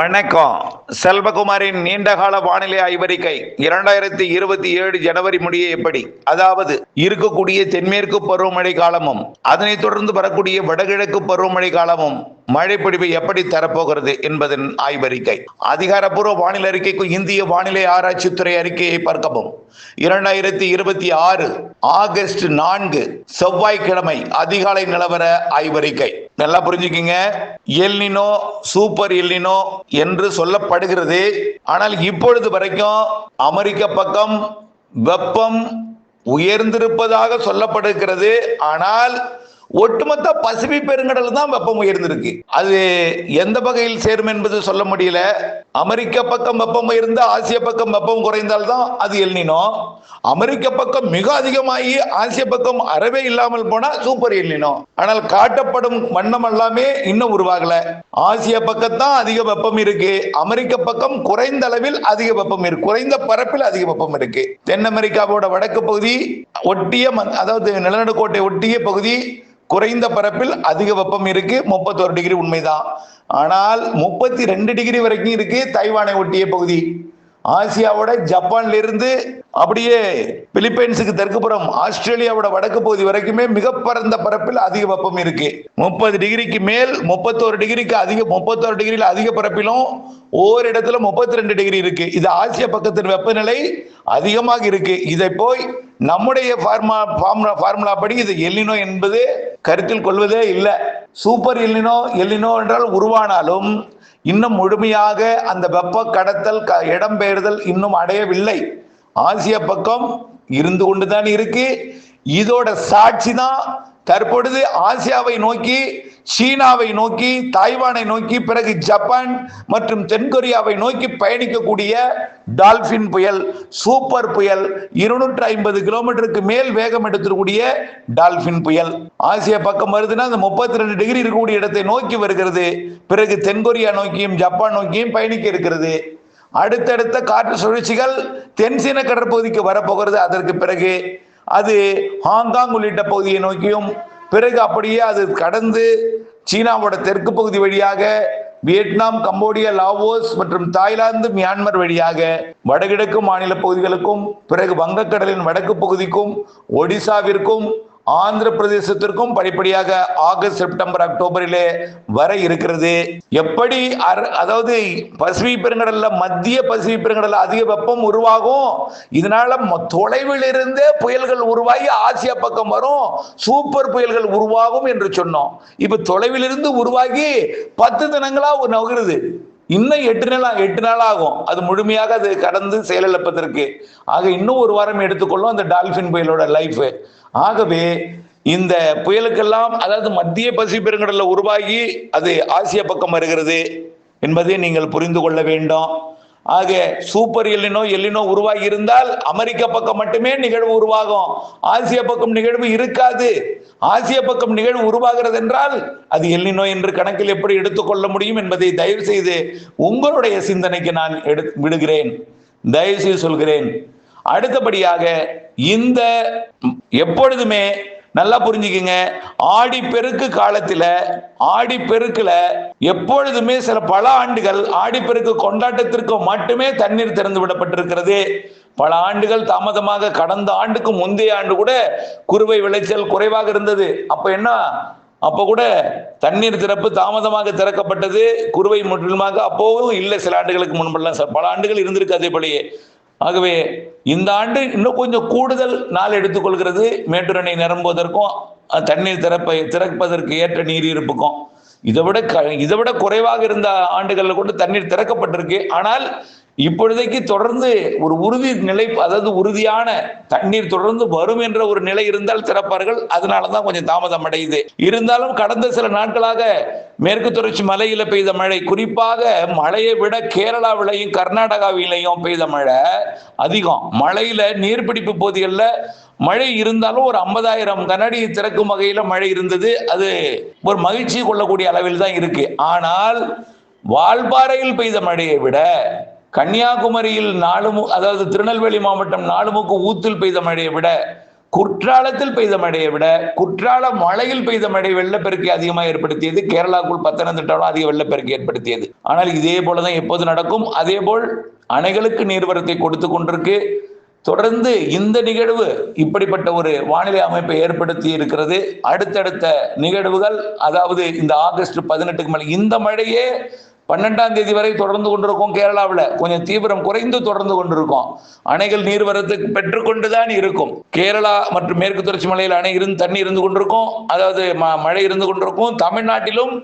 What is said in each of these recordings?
வணக்கம். செல்வகுமாரின் நீண்டகால வானிலை ஆய்வறிக்கை 2027 ஜனவரி முடிய எப்படி, அதாவது இருக்கக்கூடிய தென்மேற்கு பருவமழை காலமும் அதனைத் தொடர்ந்து வரக்கூடிய வடகிழக்கு பருவமழை காலமும் மழைப்பொழிவு எப்படி தரப்போகிறது என்பதன் ஆய்வறிக்கை. அதிகாரப்பூர்வ வானிலை அறிக்கைக்கு இந்திய வானிலை ஆராய்ச்சித்துறை அறிக்கையை பார்க்கவும். 2026 ஆகஸ்ட் 4 செவ்வாய்க்கிழமை அதிகாலை நிலவர ஆய்வறிக்கை. நல்லா புரிஞ்சுக்கிங்க. எல்னினோ, சூப்பர் எல்னினோ என்று சொல்லப்படுகிறது. ஆனால் இப்பொழுது வரைக்கும் அமெரிக்க பக்கம் வெப்பம் உயர்ந்திருப்பதாக சொல்லப்படுகிறது. ஆனால் ஒட்டுமொத்த பசிபிக் பெருங்கடல் தான் வெப்பம் உயர்ந்திருக்கு. அது எந்த வகையில் சேரும் என்பது சொல்ல முடியல. அமெரிக்க பக்கம் வெப்பம் உயர்ந்து ஆசிய பக்கம் வெப்பம் குறைந்தால்தான் அது எல்னினோ. அமெரிக்க பக்கம் மிக அதிகமாகி ஆசிய பக்கம் அறவே இல்லாமல் போனா சூப்பர் எல்னினோ. ஆனால் காட்டப்படும் வண்ணம் எல்லாமே இன்னும் உருவாகல. ஆசிய பக்கத்தான் அதிக வெப்பம் இருக்கு, அமெரிக்க பக்கம் குறைந்த அளவில் அதிக வெப்பம் இருக்கு, குறைந்த பரப்பில் அதிக வெப்பம் இருக்கு. தென் அமெரிக்காவோட வடக்கு பகுதி ஒட்டிய அதாவது நிலநடுக்கோட்டை ஒட்டிய பகுதி குறைந்த பரப்பில் அதிக வெப்பம் இருக்கு, 31 டிகிரி உண்மைதான். ஆனால் 32 டிகிரி வரைக்கும் இருக்கு தைவானை ஒட்டிய பகுதி. ஆசியாவோட ஜப்பான்ல இருந்து அப்படியே பிலிப்பைன்ஸுக்கு தெற்குப்புறம் ஆஸ்திரேலியாவோட வடக்கு பகுதி வரைக்குமே மிக பரந்த பரப்பில் அதிக வெப்பம் இருக்கு. 30 டிகிரிக்கு மேல் 31 டிகிரிக்கு அதிக 31 டிகிரியில் அதிக பரப்பிலும் ஓரிடத்துல 32 டிகிரி இருக்கு. இது ஆசிய பக்கத்தின் வெப்பநிலை அதிகமாக இருக்கு. இதை போய் நம்முடைய ஃபார்முலா படி இது எல்னினோ என்பது கருத்தில் கொள்வதே இல்லை. சூப்பர் எல்னினோ என்றால் உருவானாலும் இன்னும் முழுமையாக அந்த வெப்ப கடத்தல் இடம்பெயர்தல் இன்னும் அடையவில்லை. ஆசிய பக்கம் இருந்து கொண்டுதான் இருக்கு. இதோட சாட்சி தான் தற்பொழுது ஆசியாவை நோக்கி, சீனாவை நோக்கி, தாய்வானை நோக்கி, பிறகு ஜப்பான் மற்றும் தென்கொரியாவை நோக்கி பயணிக்கக்கூடிய டால்பின் புயல், சூப்பர் புயல், 250 கிலோமீட்டருக்கு மேல் வேகம் எடுத்துக்கூடிய டால்பின் புயல் ஆசிய பக்கம் வருதுன்னா அந்த 32 டிகிரி இருக்கக்கூடிய இடத்தை நோக்கி வருகிறது. பிறகு தென்கொரியா நோக்கியும் ஜப்பான் நோக்கியும் பயணிக்க இருக்கிறது. அடுத்தடுத்த காற்று சுழற்சிகள் தென்சீன கடற்பகுதிக்கு வரப்போகிறது. அதற்கு பிறகு அது ஹாங்காங் உள்ளிட்ட பகுதியை நோக்கியும், பிறகு அப்படியே அது கடந்து சீனாவோட தெற்கு பகுதி வழியாக வியட்நாம், கம்போடியா, லாவோஸ் மற்றும் தாய்லாந்து, மியான்மர் வழியாக வடகிழக்கு மாநில பகுதிகளுக்கும், பிறகு வங்கக்கடலின் வடக்கு பகுதிக்கும், ஒடிசாவிற்கும், ஆந்திர பிரதேசத்திற்கும் படிப்படியாக ஆகஸ்ட், செப்டம்பர், அக்டோபரிலே வர இருக்கிறது. எப்படி அதாவது பசிபிக் பெருங்கடல்ல, மத்திய பசிபிக் பெருங்கடல்ல அதிக வெப்பம் உருவாகும். இதனால தொலைவில் இருந்தே புயல்கள் உருவாகி ஆசியா பக்கம் வரும், சூப்பர் புயல்கள் உருவாகும் என்று சொன்னோம். இப்ப தொலைவில் இருந்து உருவாகி 10 தினங்களா நகருது. இன்னும் 8 நாள் ஆகும் அது முழுமையாக அது கடந்து செயலிழப்பதற்கு. ஆக இன்னும் ஒரு வாரம் எடுத்துக்கொள்ளும் அந்த டால்பின் புயலோட லைஃப். ஆகவே இந்த புயலுக்கெல்லாம் அதாவது மத்திய பசிபிக் பெருங்கடல்ல உருவாகி அது ஆசிய பக்கம் வருகிறது என்பதை நீங்கள் புரிந்து கொள்ள வேண்டும். ஆக சூப்பர் எல்னினோ உருவாகி இருந்தால் அமெரிக்க பக்கம் மட்டுமே நிகழ்வு உருவாகும், ஆசிய பக்கம் நிகழ்வு இருக்காது. ஆசிய பக்கம் நிகழ்வு உருவாகிறது என்றால் அது எல்னினோ என்று கணக்கில் எப்படி எடுத்துக்கொள்ள முடியும் என்பதை தயவு செய்து உங்களுடைய சிந்தனைக்கு நான் விடுகிறேன், தயவு செய்து சொல்கிறேன். அடுத்தபடியாக இந்த எப்பொழுதுமே நல்லா புரிஞ்சுக்குங்க, ஆடிப்பெருக்கு காலத்துல ஆடிப்பெருக்குல எப்பொழுதுமே பல ஆண்டுகள் ஆடிப்பெருக்கு கொண்டாட்டத்திற்கு மட்டுமே தண்ணீர் திறந்து விடப்பட்டிருக்கிறது. பல ஆண்டுகள் தாமதமாக, கடந்த ஆண்டுக்கு முந்தைய ஆண்டு கூட குறுவை விளைச்சல் குறைவாக இருந்தது. அப்ப கூட தண்ணீர் திறப்பு தாமதமாக திறக்கப்பட்டது. குறுவை முற்றிலுமாக அப்போவும் இல்லை. சில ஆண்டுகளுக்கு முன்பெல்லாம் பல ஆண்டுகள் இருந்திருக்கு அதே போலயே. ஆகவே இந்த ஆண்டு இன்னும் கொஞ்சம் கூடுதல் நாள் எடுத்துக்கொள்கிறது மேட்டூர் அணை நிரம்புவதற்கும் தண்ணீர் திறப்பதற்கு ஏற்ற நீர் இருப்புக்கும். இதை விட குறைவாக இருந்த ஆண்டுகளில் கூட தண்ணீர் திறக்கப்பட்டிருக்கு. ஆனால் இப்பொழுதைக்கு தொடர்ந்து ஒரு உறுதி நிலை, அதாவது உறுதியான தண்ணீர் தொடர்ந்து வரும் என்ற ஒரு நிலை இருந்தால் திறப்பார்கள். அதனாலதான் கொஞ்சம் தாமதம் அடையுது. இருந்தாலும் கடந்த சில நாட்களாக மேற்கு தொடர்ச்சி மலையில பெய்த மழை, குறிப்பாக மழையை விட கேரளாவிலையும் கர்நாடகாவிலையும் பெய்த மழை அதிகம். மழையில நீர்பிடிப்பு பகுதிகளில் மழை இருந்தாலும் ஒரு 50,000 கனஅடி திறக்கும் வகையில மழை இருந்தது. அது ஒரு மகிழ்ச்சி கொள்ளக்கூடிய அளவில் தான் இருக்கு. ஆனால் வால்பாறையில் பெய்த மழையை விட கன்னியாகுமரியில் அதாவது திருநெல்வேலி மாவட்டம் நாலுமுக்கு ஊத்தில் பெய்த மழையை விட குற்றாலத்தில் பெய்த மழையை விட குற்றால மழையில் பெய்த மழை வெள்ளப்பெருக்கை அதிகமாக ஏற்படுத்தியது. கேரளாவுக்குள் பத்தனந்திட்டாலும் அதிக வெள்ளப்பெருக்கை ஏற்படுத்தியது. ஆனால் இதே போலதான் எப்போது நடக்கும். அதே போல் அணைகளுக்கு நீர்வரத்தை கொடுத்து கொண்டிருக்கு. தொடர்ந்து இந்த நிகழ்வு இப்படிப்பட்ட ஒரு வானிலை அமைப்பை ஏற்படுத்தி இருக்கிறது. அடுத்தடுத்த நிகழ்வுகள், அதாவது இந்த ஆகஸ்ட் 18க்கு மேல இந்த மழையே 12ஆம் தேதி வரை தொடர்ந்து கொண்டிருக்கும். கேரளாவில் கொஞ்சம் தீவிரம் குறைந்து தொடர்ந்து கொண்டிருக்கும். அணைகள் நீர்வரத்து பெற்றுக்கொண்டுதான் இருக்கும். கேரளா மற்றும் மேற்கு தொடர்ச்சி மலையில் அணை இருந்து தண்ணி இருந்து கொண்டிருக்கும், அதாவது மழை இருந்து கொண்டிருக்கும். தமிழ்நாட்டிலும்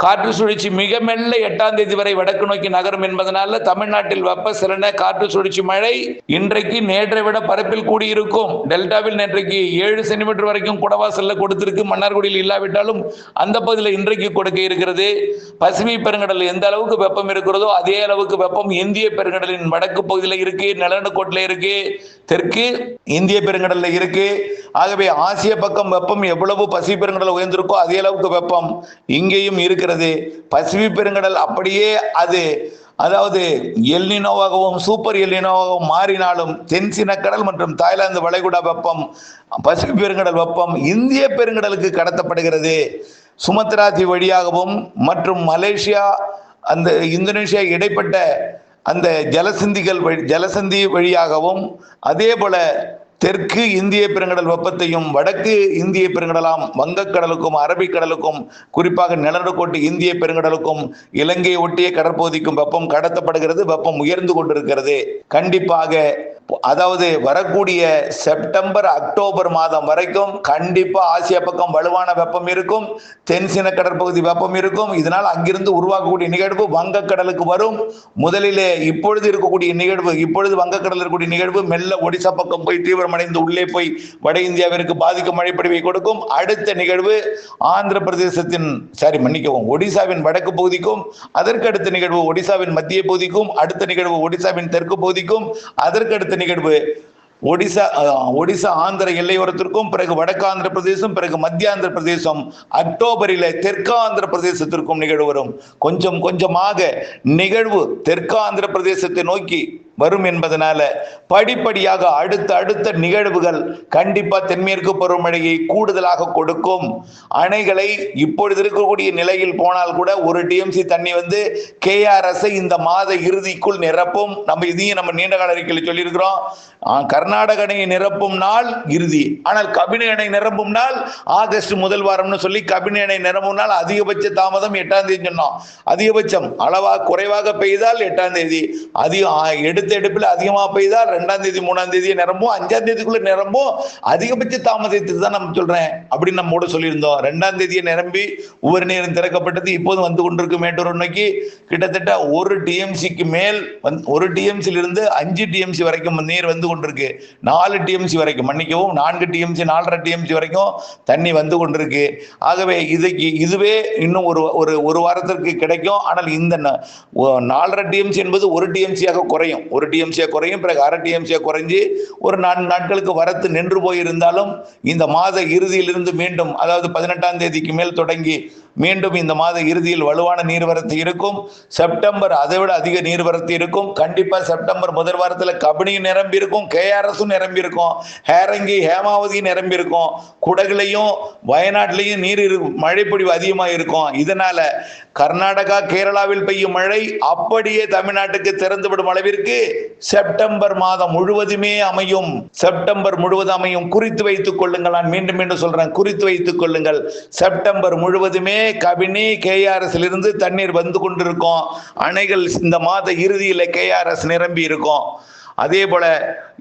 காற்று சுழற்சி மிக மெல்ல 8ஆம் தேதி வரை வடக்கு நோக்கி நகரும் என்பதனால தமிழ்நாட்டில் வெப்பசலன காற்று சுழற்சி மழை இன்றைக்கு நேற்றை விட பரப்பில் கூடியிருக்கும். டெல்டாவில் நேற்றைக்கு 7 சென்டிமீட்டர் வரைக்கும் குடவாசல்ல கொடுத்திருக்கு. மன்னார்குடியில் இல்லாவிட்டாலும் அந்த பகுதியில் இன்றைக்கு கொடுக்க இருக்கிறது. பசிபிக் பெருங்கடல் எந்த அளவுக்கு வெப்பம் இருக்கிறதோ அதே அளவுக்கு வெப்பம் இந்திய பெருங்கடலின் வடக்கு பகுதியில் இருக்கு, நிலநடுக்கோட்டில் இருக்கு, தெற்கு இந்திய பெருங்கடல்ல இருக்கு. ஆகவே ஆசிய பக்கம் வெப்பம் எவ்வளவு பசிபிக் பெருங்கடல் உயர்ந்திருக்கோ அதே அளவுக்கு வெப்பம் இங்கேயும் இருக்கிறது. பசிபிக் பெருங்கடல் அப்படியே அது, அதாவது எல்னினோவாகவும் சூப்பர் எல்னினோவாகவும் மாறினாலும் தென்சீன கடல் மற்றும் தாய்லாந்து வளைகுடா வெப்பம், பசிபிக் பெருங்கடல் வெப்பம் இந்திய பெருங்கடலுக்கு கடத்தப்படுகிறது. சுமத்ரா தீவு வழியாகவும் மற்றும் மலேசியா அந்த இந்தோனேஷியா இடைப்பட்ட அந்த ஜலசந்தி வழியாகவும், அதே போல தெற்கு இந்திய பெருங்கடல் வெப்பத்தையும் வடக்கு இந்திய பெருங்கடலாம் வங்கக்கடலுக்கும் அரபிக்கடலுக்கும் குறிப்பாக நிலநடுக்கோட்டு இந்திய பெருங்கடலுக்கும் இலங்கை ஒட்டிய கடற்பகுதிக்கும் வெப்பம் கடத்தப்படுகிறது. வெப்பம் உயர்ந்து கொண்டிருக்கிறது. கண்டிப்பாக அதாவது வரக்கூடிய செப்டம்பர் அக்டோபர் மாதம் வரைக்கும் கண்டிப்பா ஆசியா பக்கம் வலுவான வெப்பம் இருக்கும், தென்சீன கடற்பகுதி வெப்பம் இருக்கும். இதனால் அங்கிருந்து உருவாக்கக்கூடிய நிகழ்வு வங்கக்கடலுக்கு வரும். முதலிலே இப்பொழுது இருக்கக்கூடிய நிகழ்வு, இப்பொழுது வங்கக்கடல் இருக்கக்கூடிய நிகழ்வு மெல்ல ஒடிசா பக்கம் போய் தீவிரமடைந்து உள்ளே போய் வட இந்தியாவிற்கு பாதிக்கும் மழைப்பொழிவை கொடுக்கும். அடுத்த நிகழ்வு ஆந்திர பிரதேசத்தின் ஒடிசாவின் வடக்கு பகுதிக்கும், அதற்கு அடுத்த நிகழ்வு ஒடிசாவின் மத்திய பகுதிக்கும், அடுத்த நிகழ்வு ஒடிசாவின் தெற்கு பகுதிக்கும், அதற்கு அடுத்த நிகழ்வு ஒடிசா ஆந்திர எல்லையோரத்திற்கும், பிறகு வடக்கு ஆந்திர பிரதேசம், பிறகு மத்திய ஆந்திர பிரதேசம், அக்டோபரில் தெற்கு ஆந்திர பிரதேசத்திற்கும் நிகழ்வு வரும். கொஞ்சம் கொஞ்சமாக நிகழ்வு தெற்கு ஆந்திர பிரதேசத்தை நோக்கி வரும் என்பதனால படிப்படியாக அடுத்த நிகழ்வுகள் கண்டிப்பா தென்மேற்கு பருவமழையை கூடுதலாக கொடுக்கும். அணைகளை இப்பொழுது இருக்கக்கூடிய நிலையில் போனால் கூட 1 டிஎம்சி தண்ணி வந்து KRS இந்த மாத இறுதிக்குள் நிரப்பும். இதையும் நம்ம நீண்ட கால அறிக்கையில் சொல்லியிருக்கிறோம். கர்நாடக அணையை நிரப்பும் நாள் இறுதி, ஆனால் கபினி அணை நிரப்பும் நாள் ஆகஸ்ட் முதல் வாரம்னு சொல்லி கபினி அணை நிரப்பும் நாள் அதிகபட்ச தாமதம் 8ஆம் தேதி சொன்னோம். அதிகபட்சம் அளவாக குறைவாக பெய்தால் 8ஆம் தேதி, எடுப்பில் அதிகமாக பெய்தால் 2ஆம் தேதி 3ஆம் தேதியை நிரம்பும், 5ஆம் தேதிக்குள்ள நிரம்பும். அதிகபட்ச தாமதத்துக்கு தான் நம்ம சொல்றேன் அப்படின்னு நம்ம கூட சொல்லியிருந்தோம். 2ஆம் தேதியை நிரம்பி ஒவ்வொரு நேரம் திறக்கப்பட்டது. இப்போது வந்து கொண்டிருக்கு மேட்டூர் அணைக்கு கிட்டத்தட்ட 1 டிஎம்சிக்கு மேல் 1 டிஎம்சியிலிருந்து இருந்து 5 டிஎம்சி வரைக்கும் நீர் வந்து கொண்டிருக்கு. 4 டிஎம்சி வரைக்கும், மன்னிக்கவும் 4 டிஎம்சி 4.5 டிஎம்சி வரைக்கும் தண்ணி வந்து கொண்டிருக்கு. ஆகவே இதுவே இன்னும் ஒரு வாரத்திற்கு கிடைக்கும். ஆனால் இந்த 4.5 டிஎம்சி என்பது 1 டிஎம்சியாக குறையும். 1 டிஎம்சியாக குறையும், பிறகு அரை டிஎம்சியாக குறைஞ்சி ஒரு 4 நாட்களுக்கு வரத்து நின்று போயிருந்தாலும் இந்த மாத இறுதியிலிருந்து மீண்டும், அதாவது 18ஆம் தேதிக்கு மேல் தொடங்கி மீண்டும் இந்த மாத இறுதியில் வலுவான நீர்வரத்து இருக்கும். செப்டம்பர் அதை விட அதிக நீர்வரத்து இருக்கும். கண்டிப்பா செப்டம்பர் முதல் வாரத்தில் கபினியும் நிரம்பி இருக்கும், KRSும் நிரம்பி இருக்கும், ஹேரங்கி ஹேமாவதியும் நிரம்பி இருக்கும், குடகுலையும் வயநாட்டிலையும் மழைப்பொழிவு அதிகமாக இருக்கும். இதனால கர்நாடகா கேரளாவில் பெய்யும் மழை அப்படியே தமிழ்நாட்டுக்கு திறந்துவிடும் அளவிற்கு செப்டம்பர் மாதம் முழுவதுமே அமையும். செப்டம்பர் முழுவதும் அமையும். குறித்து வைத்துக் கொள்ளுங்கள். நான் மீண்டும் சொல்றேன், குறித்து வைத்துக் கொள்ளுங்கள். செப்டம்பர் முழுவதுமே கபினி KRS இருந்து தண்ணீர் வந்து கொண்டிருக்கும். அணைகள் இந்த மாத இறுதியில் KRS நிரம்பி இருக்கும். அதே போல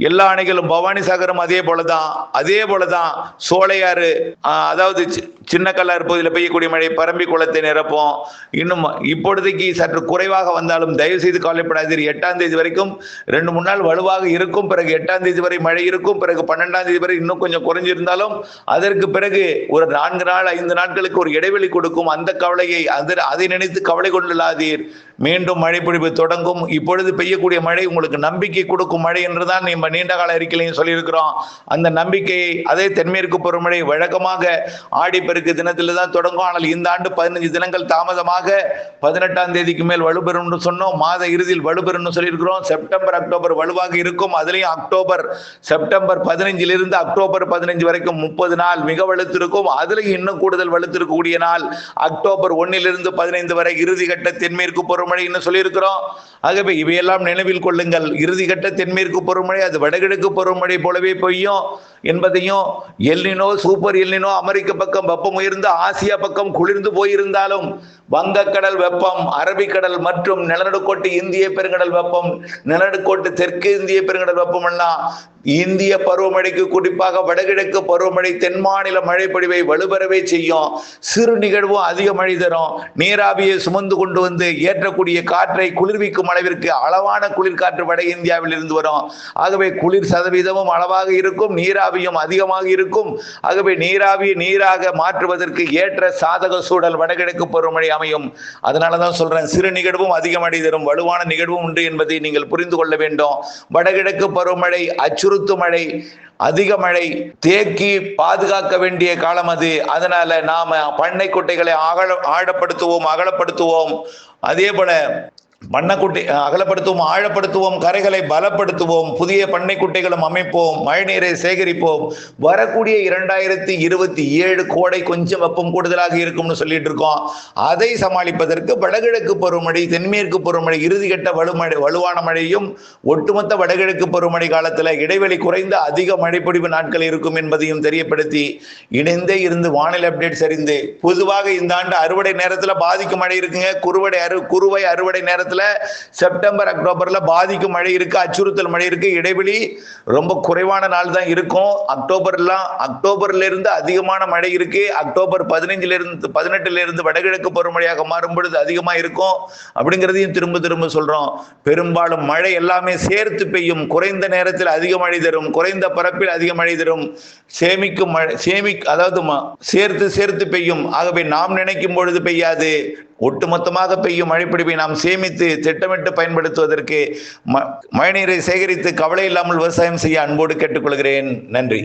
எல்லா அணைகளும், பவானி சாகரம் அதே போலதான் சோலையாறு, அதாவது சின்ன கல்லாறு பகுதியில் பெய்யக்கூடிய மழை பரம்பி குளத்தை நிரப்பும். இன்னும் இப்பொழுதைக்கு சற்று குறைவாக வந்தாலும் தயவு செய்து கவலைப்படாதீர். 8ஆம் தேதி வரைக்கும் 2-3 நாள் வலுவாக இருக்கும். பிறகு 8ஆம் தேதி வரை மழை இருக்கும். பிறகு 12ஆம் தேதி வரை இன்னும் கொஞ்சம் குறைஞ்சிருந்தாலும் அதற்கு பிறகு ஒரு 4 நாள் 5 நாட்களுக்கு ஒரு இடைவெளி கொடுக்கும். அந்த கவலையை அதை நினைத்து கவலை கொள்ளாதீர். மீண்டும் மழை பொழிவு தொடங்கும். இப்பொழுது பெய்யக்கூடிய மழை உங்களுக்கு நம்பிக்கை கொடுக்கும் மழை என்றுதான் நம்ம நீண்ட கால அறிக்கையிலையும் சொல்லியிருக்கிறோம். அந்த நம்பிக்கையை அதே தென்மேற்கு பருவமழை வழக்கமாக ஆடிப்பெருக்கு தினத்தில் தான் தொடங்கும். ஆனால் இந்த ஆண்டு 15 தினங்கள் தாமதமாக 18ஆம் தேதிக்கு மேல் வலுப்பெறும் சொன்னோம். மாத இறுதியில் வலுப்பெறும் சொல்லியிருக்கிறோம். செப்டம்பர் அக்டோபர் வலுவாக இருக்கும். அதுலயும் செப்டம்பர் 15 அக்டோபர் 15 வரைக்கும் 30 நாள் மிக வலுத்திருக்கும். அதுலயும் இன்னும் கூடுதல் வலுத்திருக்கக்கூடிய நாள் அக்டோபர் 1 15 வரை இறுதிக்கட்ட தென்மேற்கு பருவமழை சொல்லியிருக்கிறோம். ஆகவே இவையெல்லாம் நினைவில் கொள்ளுங்கள். இறுதிக்கட்ட தென்மேற்கு பருவமழை அது வடகிழக்கு பருவமழை போலவே பெய்யும் என்பதையும், எல்னினோ சூப்பர் எல்னினோ அமெரிக்க பக்கம் வெப்பம் உயர்ந்து ஆசியா பக்கம் குளிர்ந்து போயிருந்தாலும் வங்கக்கடல் வெப்பம், அரபிக்கடல் மற்றும் நிலநடுக்கோட்டு இந்திய பெருங்கடல் வெப்பம், நிலநடுக்கோட்டு தெற்கு இந்திய பெருங்கடல் வெப்பம் எல்லாம் இந்திய பருவமழைக்கு குறிப்பாக வடகிழக்கு பருவமழை தென் மாநில மழை பொழிவை வலுப்பெறவே செய்யும். சிறு நிகழ்வும் அதிக மழை தரும். நீராவியை சுமந்து கொண்டு வந்து ஏற்றக்கூடிய காற்றை குளிர்விக்கும் அளவிற்கு அளவான குளிர்காற்று வட இந்தியாவில் இருந்து வரும். ஆகவே குளிர் சதவீதமும் அளவாக இருக்கும், நீராவியும் அதிகமாக இருக்கும். ஆகவே நீராவியை நீராக மாற்றுவதற்கு ஏற்ற சாதக சூழல் வடகிழக்கு பருவமழை அமையும். அதனாலதான் சொல்றேன், சிறு நிகழ்வும் அதிக மழை தரும், வலுவான நிகழ்வும் உண்டு என்பதை நீங்கள் புரிந்து கொள்ள வேண்டும். வடகிழக்கு பருவமழை அச்சுறுத்து மழை, அதிக மழை, தேக்கி பாதுகாக்க வேண்டிய காலம் அது. அதனால நாம பண்ணை குட்டைகளை ஆழப்படுத்துவோம், அகலப்படுத்துவோம். அதே போல பண்ணைக்குட்டை அகலப்படுத்துவோம், ஆழப்படுத்துவோம், கரைகளை பலப்படுத்துவோம், புதிய பண்ணை குட்டைகளும் அமைப்போம், மழைநீரை சேகரிப்போம். வரக்கூடிய 2027 கோடை கொஞ்சம் வெப்பம் கூடுதலாக இருக்கும்னு சொல்லிட்டு இருக்கோம். அதை சமாளிப்பதற்கு வடகிழக்கு பருவமழை தென்மேற்கு பருவமழை இறுதிக்கட்ட வலுவான மழையும் ஒட்டுமொத்த வடகிழக்கு பருவமழை காலத்தில் இடைவெளி குறைந்த அதிக மழைப்பொழிவு நாட்கள் இருக்கும் என்பதையும் தெரியப்படுத்தி இணைந்தே இருந்து வானிலை அப்டேட்ஸ் அறிந்து, பொதுவாக இந்த ஆண்டு அறுவடை நேரத்தில் பாதிக்கும் மழை இருக்குங்க. குறுவை அறுவடை நேரத்தில் செப்டம்பர் அக்டோபர்ல பாதிக்கும் மழை இருக்கு, அச்சுறுத்தல் மழை இருக்கு. இடைவெளி ரொம்ப குறைவான நாள் தான் இருக்கும். அக்டோபர்ல இருந்து அதிகமான மழை இருக்கு. அக்டோபர் 18 வடகிழக்கு பருவமழையாக மாறும் பொழுது அதிகமா இருக்கும் அப்படிங்கிறதையும் திரும்ப திரும்ப சொல்றோம். பெரும்பாலும் மழை எல்லாமே சேர்த்து பெய்யும். குறைந்த நேரத்தில் அதிக மழை தரும், குறைந்த பரப்பில் அதிக மழை தரும். அதாவது சேர்த்து பெய்யும். ஆகவே நாம் நினைக்கும் பொழுது பெய்யாது, ஒட்டுமொத்தமாக பெய்யும் மழைப்பிடிப்பை நாம் சேமித்து திட்டமிட்டு பயன்படுத்துவதற்கு மழைநீரை சேகரித்து கவலை இல்லாமல் விவசாயம் செய்ய அன்போடு கேட்டுக்கொள்கிறேன். நன்றி.